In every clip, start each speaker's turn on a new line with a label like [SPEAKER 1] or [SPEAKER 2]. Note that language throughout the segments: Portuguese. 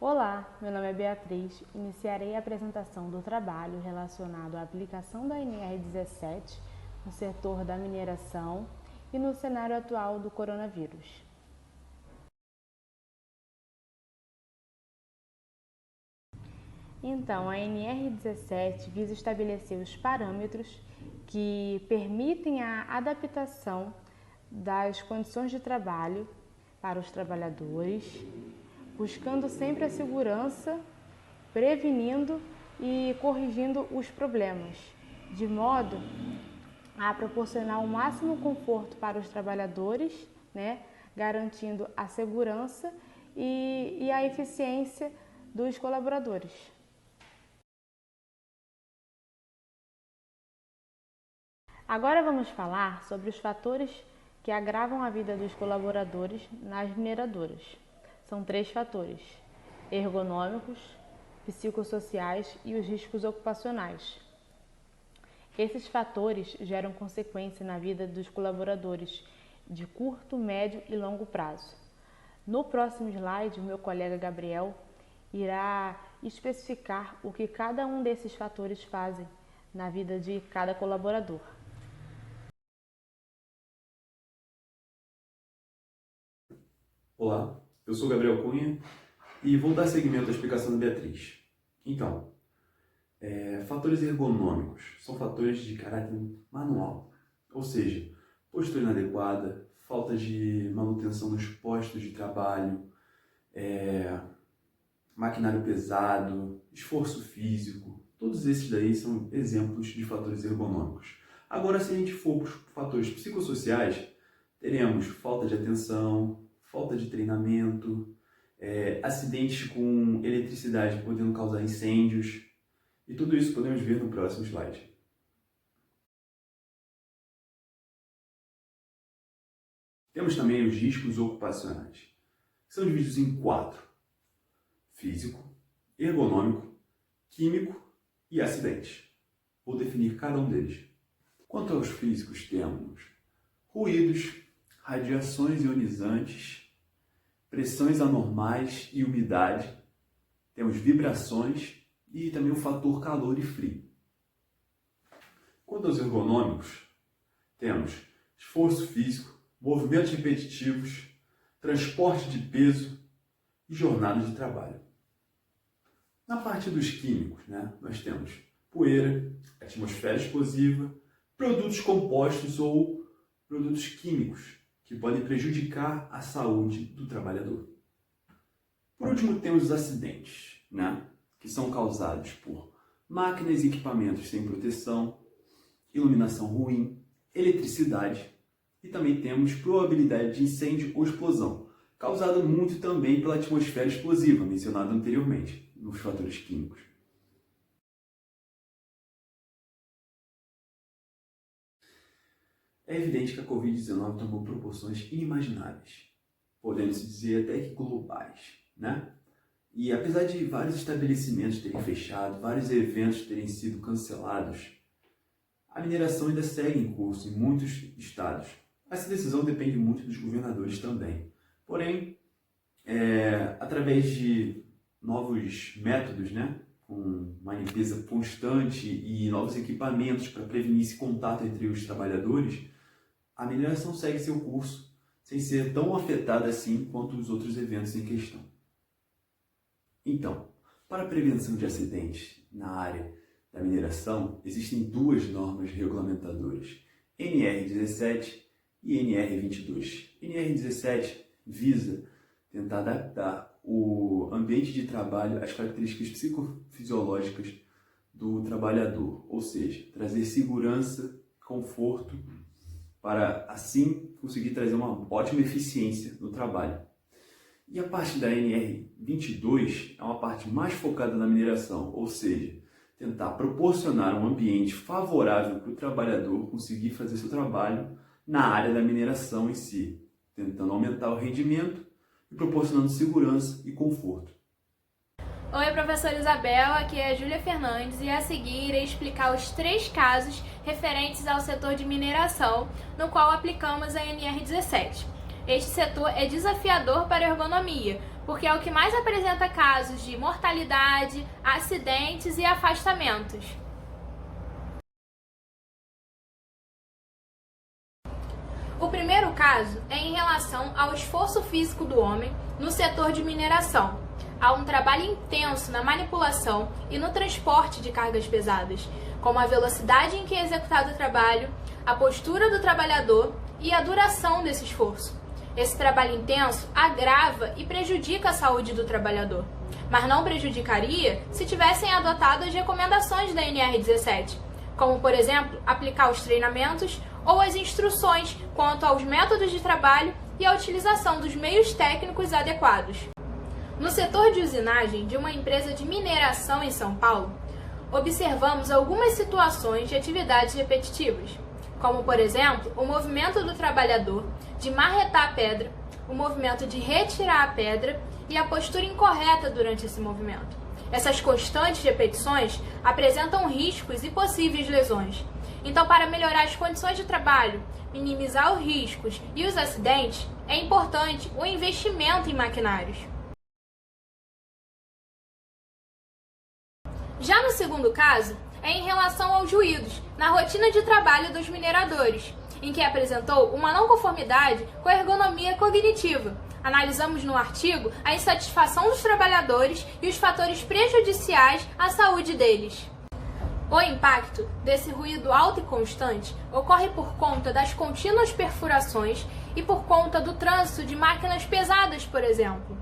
[SPEAKER 1] Olá, meu nome é Beatriz. Iniciarei a apresentação do trabalho relacionado à aplicação da NR17 no setor da mineração e no cenário atual do coronavírus. Então, a NR17 visa estabelecer os parâmetros que permitem a adaptação das condições de trabalho para os trabalhadores, buscando sempre a segurança, prevenindo e corrigindo os problemas, de modo a proporcionar o máximo conforto para os trabalhadores, garantindo a segurança e a eficiência dos colaboradores. Agora vamos falar sobre os fatores que agravam a vida dos colaboradores nas mineradoras. São 3 fatores: ergonômicos, psicossociais e os riscos ocupacionais. Esses fatores geram consequência na vida dos colaboradores de curto, médio e longo prazo. No próximo slide, o meu colega Gabriel irá especificar o que cada um desses fatores fazem na vida de cada colaborador.
[SPEAKER 2] Olá, eu sou Gabriel Cunha e vou dar seguimento à explicação da Beatriz. Então, fatores ergonômicos são fatores de caráter manual, ou seja, postura inadequada, falta de manutenção dos postos de trabalho, maquinário pesado, esforço físico, todos esses daí são exemplos de fatores ergonômicos. Agora, se a gente for para os fatores psicossociais, teremos falta de atenção, falta de treinamento, acidentes com eletricidade podendo causar incêndios, e tudo isso podemos ver no próximo slide. Temos também os riscos ocupacionais, que são divididos em 4: físico, ergonômico, químico e acidentes. Vou definir cada um deles. Quanto aos físicos, temos ruídos, radiações ionizantes, pressões anormais e umidade, temos vibrações e também o fator calor e frio. Quanto aos ergonômicos, temos esforço físico, movimentos repetitivos, transporte de peso e jornada de trabalho. Na parte dos químicos, nós temos poeira, atmosfera explosiva, produtos compostos ou produtos químicos que podem prejudicar a saúde do trabalhador. Por último, temos os acidentes, que são causados por máquinas e equipamentos sem proteção, iluminação ruim, eletricidade e também temos probabilidade de incêndio ou explosão, causada muito também pela atmosfera explosiva, mencionada anteriormente, nos fatores químicos. É evidente que a Covid-19 tomou proporções inimagináveis, podendo-se dizer até que globais, E apesar de vários estabelecimentos terem fechado, vários eventos terem sido cancelados, a mineração ainda segue em curso em muitos estados. Essa decisão depende muito dos governadores também. Porém, através de novos métodos, com uma limpeza constante e novos equipamentos para prevenir esse contato entre os trabalhadores, a mineração segue seu curso sem ser tão afetada assim quanto os outros eventos em questão. Então, para a prevenção de acidentes na área da mineração, existem 2 normas regulamentadoras, NR17 e NR22. NR17 visa tentar adaptar o ambiente de trabalho às características psicofisiológicas do trabalhador, ou seja, trazer segurança, conforto, para assim conseguir trazer uma ótima eficiência no trabalho. E a parte da NR22 é uma parte mais focada na mineração, ou seja, tentar proporcionar um ambiente favorável para o trabalhador conseguir fazer seu trabalho na área da mineração em si, tentando aumentar o rendimento e proporcionando segurança e conforto.
[SPEAKER 3] Oi, professora Isabel, aqui é a Júlia Fernandes e a seguir irei explicar os 3 casos referentes ao setor de mineração, no qual aplicamos a NR17. Este setor é desafiador para a ergonomia, porque é o que mais apresenta casos de mortalidade, acidentes e afastamentos. O primeiro caso é em relação ao esforço físico do homem no setor de mineração. Há um trabalho intenso na manipulação e no transporte de cargas pesadas, como a velocidade em que é executado o trabalho, a postura do trabalhador e a duração desse esforço. Esse trabalho intenso agrava e prejudica a saúde do trabalhador, mas não prejudicaria se tivessem adotado as recomendações da NR17, como, por exemplo, aplicar os treinamentos ou as instruções quanto aos métodos de trabalho e a utilização dos meios técnicos adequados. No setor de usinagem de uma empresa de mineração em São Paulo, observamos algumas situações de atividades repetitivas, como, por exemplo, o movimento do trabalhador de marretar a pedra, o movimento de retirar a pedra e a postura incorreta durante esse movimento. Essas constantes repetições apresentam riscos e possíveis lesões. Então, para melhorar as condições de trabalho, minimizar os riscos e os acidentes, é importante o investimento em maquinários. Já no segundo caso, é em relação aos ruídos na rotina de trabalho dos mineradores, em que apresentou uma não conformidade com a ergonomia cognitiva. Analisamos no artigo a insatisfação dos trabalhadores e os fatores prejudiciais à saúde deles. O impacto desse ruído alto e constante ocorre por conta das contínuas perfurações e por conta do trânsito de máquinas pesadas, por exemplo.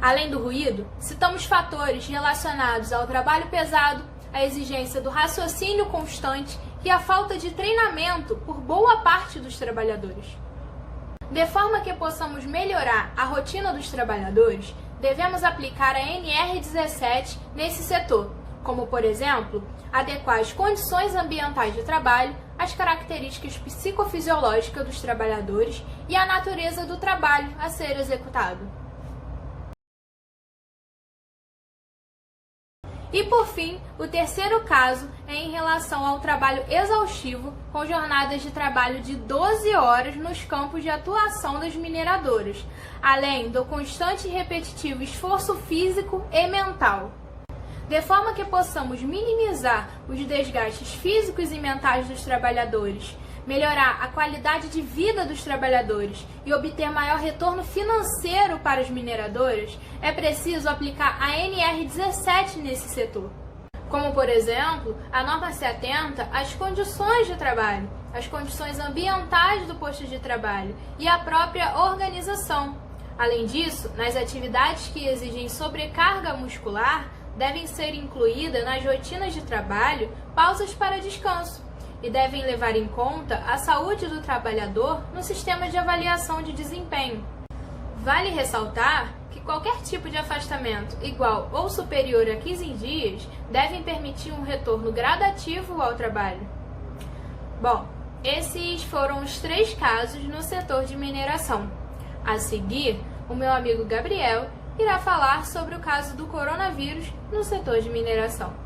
[SPEAKER 3] Além do ruído, citamos fatores relacionados ao trabalho pesado, a exigência do raciocínio constante e a falta de treinamento por boa parte dos trabalhadores. De forma que possamos melhorar a rotina dos trabalhadores, devemos aplicar a NR17 nesse setor, como, por exemplo, adequar as condições ambientais de trabalho, as características psicofisiológicas dos trabalhadores e a natureza do trabalho a ser executado. E, por fim, o terceiro caso é em relação ao trabalho exaustivo com jornadas de trabalho de 12 horas nos campos de atuação das mineradoras, além do constante e repetitivo esforço físico e mental. De forma que possamos minimizar os desgastes físicos e mentais dos trabalhadores, melhorar a qualidade de vida dos trabalhadores e obter maior retorno financeiro para as mineradoras, é preciso aplicar a NR17 nesse setor. Como, por exemplo, a norma se atenta às condições de trabalho, às condições ambientais do posto de trabalho e à própria organização. Além disso, nas atividades que exigem sobrecarga muscular, devem ser incluídas nas rotinas de trabalho pausas para descanso, e devem levar em conta a saúde do trabalhador no sistema de avaliação de desempenho. Vale ressaltar que qualquer tipo de afastamento igual ou superior a 15 dias devem permitir um retorno gradativo ao trabalho. Bom, esses foram os 3 casos no setor de mineração. A seguir, o meu amigo Gabriel irá falar sobre o caso do coronavírus no setor de mineração.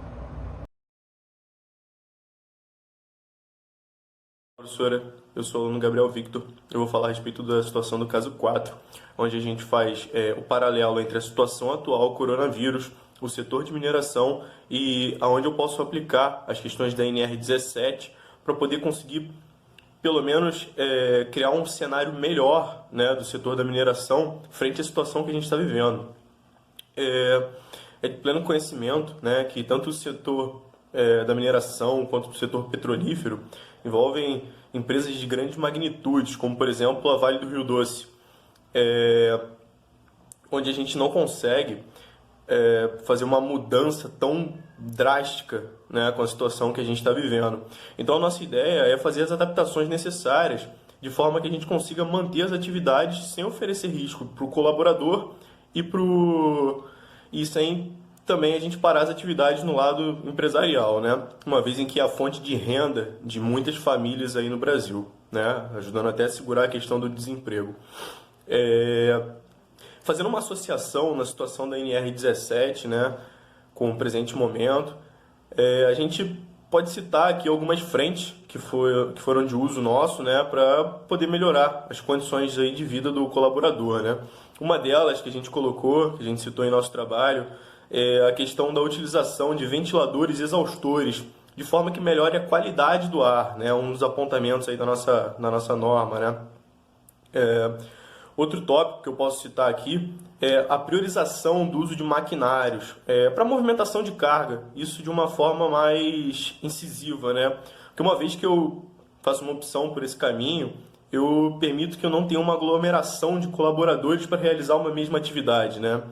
[SPEAKER 4] Professora, eu sou o aluno Gabriel Victor. Eu vou falar a respeito da situação do caso 4, onde a gente faz o paralelo entre a situação atual, coronavírus, o setor de mineração e aonde eu posso aplicar as questões da NR17 para poder conseguir, pelo menos, criar um cenário melhor, né, do setor da mineração frente à situação que a gente está vivendo. É de pleno conhecimento, né, que tanto o setor da mineração quanto o setor petrolífero envolvem empresas de grandes magnitudes, como, por exemplo, a Vale do Rio Doce, onde a gente não consegue fazer uma mudança tão drástica, né, com a situação que a gente está vivendo. Então, a nossa ideia é fazer as adaptações necessárias, de forma que a gente consiga manter as atividades sem oferecer risco para o colaborador e sem também a gente parar as atividades no lado empresarial, né? Uma vez em que é a fonte de renda de muitas famílias aí no Brasil, né? Ajudando até a segurar a questão do desemprego. Fazendo uma associação na situação da NR17, né, com o presente momento, a gente pode citar aqui algumas frentes que foram de uso nosso, né, para poder melhorar as condições aí de vida do colaborador, né. Uma delas que a gente colocou, que a gente citou em nosso trabalho, é a questão da utilização de ventiladores exaustores, de forma que melhore a qualidade do ar, né, um dos apontamentos aí da nossa norma, né. Outro tópico que eu posso citar aqui é a priorização do uso de maquinários para movimentação de carga, isso de uma forma mais incisiva, né? Porque uma vez que eu faço uma opção por esse caminho, eu permito que eu não tenha uma aglomeração de colaboradores para realizar uma mesma atividade, né?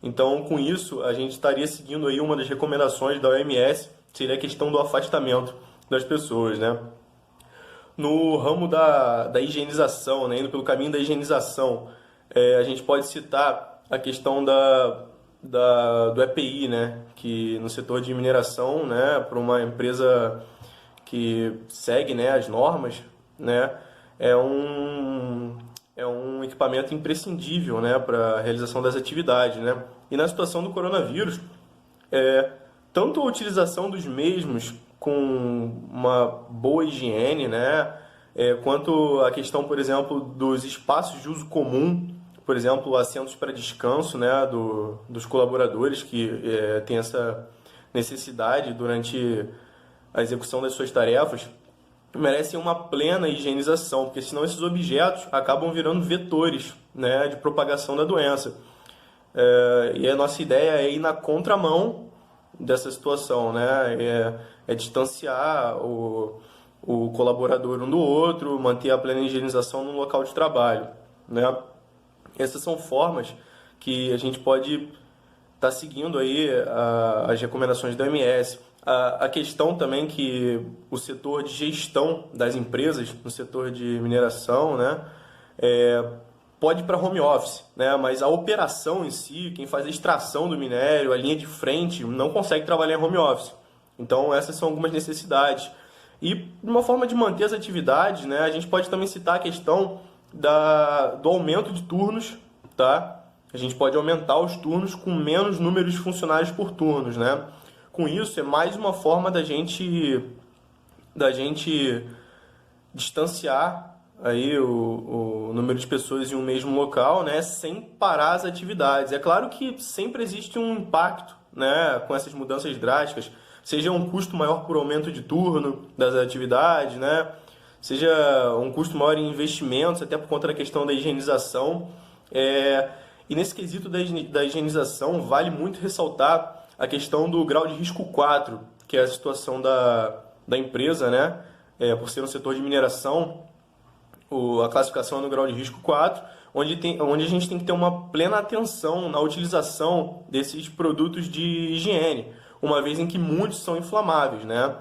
[SPEAKER 4] Então, com isso, a gente estaria seguindo aí uma das recomendações da OMS, que seria a questão do afastamento das pessoas, né? No ramo da higienização, né, indo pelo caminho da higienização, a gente pode citar a questão do EPI, né, que no setor de mineração, né, para uma empresa que segue, né, as normas, né, é um equipamento imprescindível, né, para a realização das atividades, né. E na situação do coronavírus, tanto a utilização dos mesmos com uma boa higiene, né, quanto a questão, por exemplo, dos espaços de uso comum, por exemplo, assentos para descanso, né, dos colaboradores que têm essa necessidade durante a execução das suas tarefas, merecem uma plena higienização, porque senão esses objetos acabam virando vetores, né, de propagação da doença. E a nossa ideia é ir na contramão dessa situação, né? Distanciar o colaborador um do outro, manter a plena higienização no local de trabalho, né? Essas são formas que a gente pode estar seguindo aí as recomendações da OMS. A questão também que o setor de gestão das empresas, no setor de mineração, né, pode ir para home office, né? Mas a operação em si, quem faz a extração do minério, a linha de frente, não consegue trabalhar em home office. Então essas são algumas necessidades. E uma forma de manter as atividades, né, a gente pode também citar a questão do aumento de turnos, tá? A gente pode aumentar os turnos com menos números de funcionários por turnos, né? Com isso, é mais uma forma da gente distanciar aí o número de pessoas em um mesmo local, né, sem parar as atividades. É claro que sempre existe um impacto, né, com essas mudanças drásticas, seja um custo maior por aumento de turno das atividades, né, seja um custo maior em investimentos, até por conta da questão da higienização. E nesse quesito da higienização, vale muito ressaltar a questão do grau de risco 4, que é a situação da empresa, né, por ser um setor de mineração. A classificação é no grau de risco 4, onde a gente tem que ter uma plena atenção na utilização desses produtos de higiene, uma vez em que muitos são inflamáveis, né?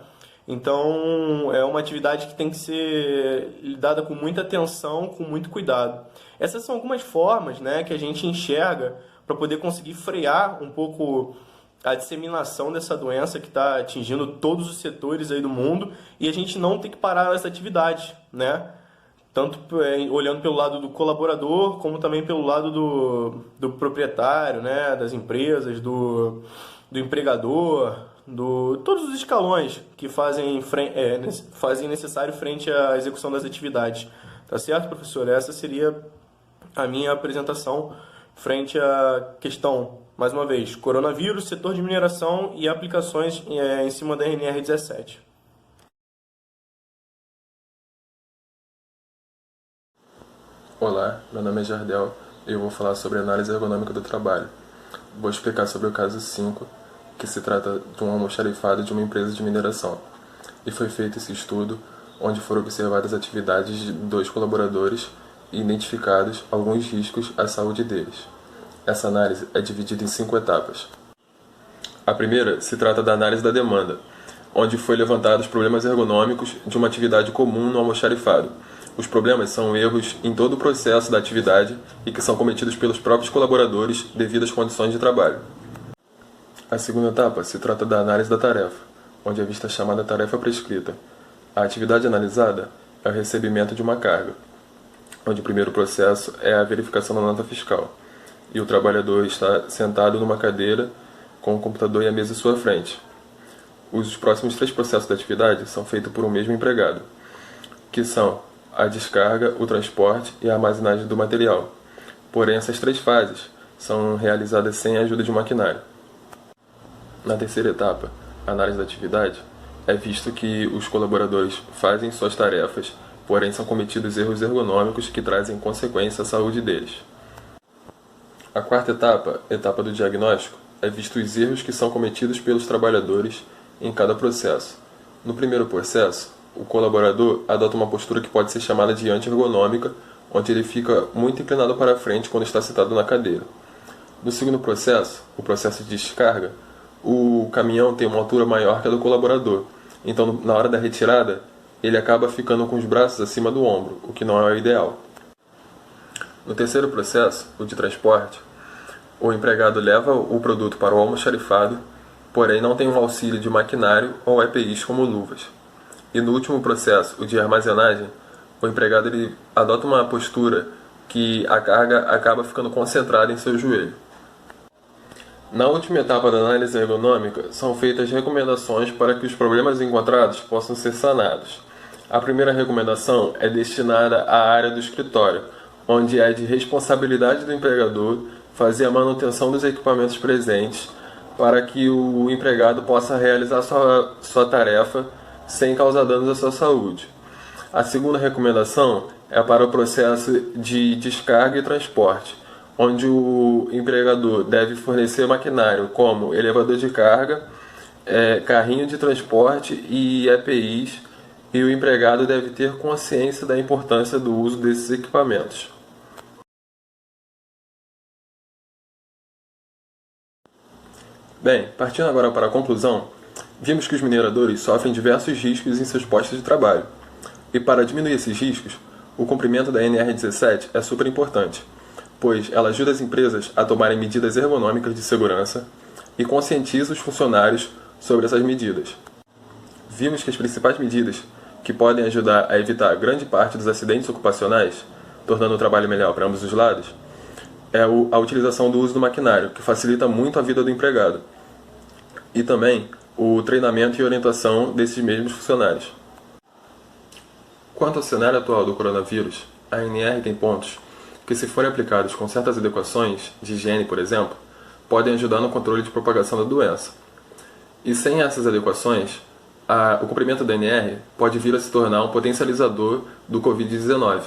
[SPEAKER 4] Então, é uma atividade que tem que ser lidada com muita atenção, com muito cuidado. Essas são algumas formas, né, que a gente enxerga para poder conseguir frear um pouco a disseminação dessa doença que está atingindo todos os setores aí do mundo e a gente não tem que parar essa atividade, né? Tanto olhando pelo lado do colaborador, como também pelo lado do proprietário, né, das empresas, do empregador, todos os escalões que fazem necessário frente à execução das atividades. Tá certo, professor? Essa seria a minha apresentação frente à questão, mais uma vez, coronavírus, setor de mineração e aplicações em cima da RNR17.
[SPEAKER 5] Olá, meu nome é Jardel e eu vou falar sobre análise ergonômica do trabalho. Vou explicar sobre o caso 5, que se trata de um almoxarifado de uma empresa de mineração. E foi feito esse estudo, onde foram observadas as atividades de 2 colaboradores e identificados alguns riscos à saúde deles. Essa análise é dividida em 5 etapas. A primeira se trata da análise da demanda, onde foi levantados problemas ergonômicos de uma atividade comum no almoxarifado. Os problemas são erros em todo o processo da atividade e que são cometidos pelos próprios colaboradores devido às condições de trabalho. A segunda etapa se trata da análise da tarefa, onde é vista a chamada tarefa prescrita. A atividade analisada é o recebimento de uma carga, onde o primeiro processo é a verificação da nota fiscal, e o trabalhador está sentado numa cadeira com o computador e a mesa à sua frente. os próximos 3 processos da atividade são feitos por um mesmo empregado, que são a descarga, o transporte e a armazenagem do material. Porém, essas 3 fases são realizadas sem a ajuda de um maquinário. Na terceira etapa, a análise da atividade, é visto que os colaboradores fazem suas tarefas, porém são cometidos erros ergonômicos que trazem consequência à saúde deles. A quarta etapa, etapa do diagnóstico, é visto os erros que são cometidos pelos trabalhadores em cada processo. No primeiro processo, o colaborador adota uma postura que pode ser chamada de anti-ergonômica, onde ele fica muito inclinado para frente quando está sentado na cadeira. No segundo processo, o processo de descarga, o caminhão tem uma altura maior que a do colaborador, então na hora da retirada, ele acaba ficando com os braços acima do ombro, o que não é o ideal. No terceiro processo, o de transporte, o empregado leva o produto para o almoxarifado, porém não tem um auxílio de maquinário ou EPIs como luvas. E no último processo, o de armazenagem, o empregado ele adota uma postura que a carga acaba ficando concentrada em seu joelho. Na última etapa da análise ergonômica, são feitas recomendações para que os problemas encontrados possam ser sanados. A primeira recomendação é destinada à área do escritório, onde é de responsabilidade do empregador fazer a manutenção dos equipamentos presentes para que o empregado possa realizar sua tarefa sem causar danos à sua saúde. A segunda recomendação é para o processo de descarga e transporte, onde o empregador deve fornecer maquinário como elevador de carga, carrinho de transporte e EPIs, e o empregado deve ter consciência da importância do uso desses equipamentos. Bem, partindo agora para a conclusão, vimos que os mineradores sofrem diversos riscos em seus postos de trabalho. E para diminuir esses riscos, o cumprimento da NR17 é super importante, pois ela ajuda as empresas a tomarem medidas ergonômicas de segurança e conscientiza os funcionários sobre essas medidas. Vimos que as principais medidas que podem ajudar a evitar grande parte dos acidentes ocupacionais, tornando o trabalho melhor para ambos os lados, é a utilização do uso do maquinário, que facilita muito a vida do empregado, e também o treinamento e orientação desses mesmos funcionários. Quanto ao cenário atual do coronavírus, a ANR tem pontos que, se forem aplicados com certas adequações de higiene, por exemplo, podem ajudar no controle de propagação da doença. E sem essas adequações, o cumprimento da ANR pode vir a se tornar um potencializador do Covid-19.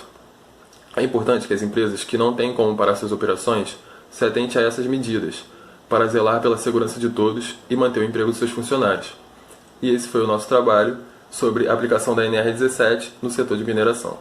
[SPEAKER 5] É importante que as empresas que não têm como parar suas operações se atentem a essas medidas, para zelar pela segurança de todos e manter o emprego de seus funcionários. E esse foi o nosso trabalho sobre a aplicação da NR17 no setor de mineração.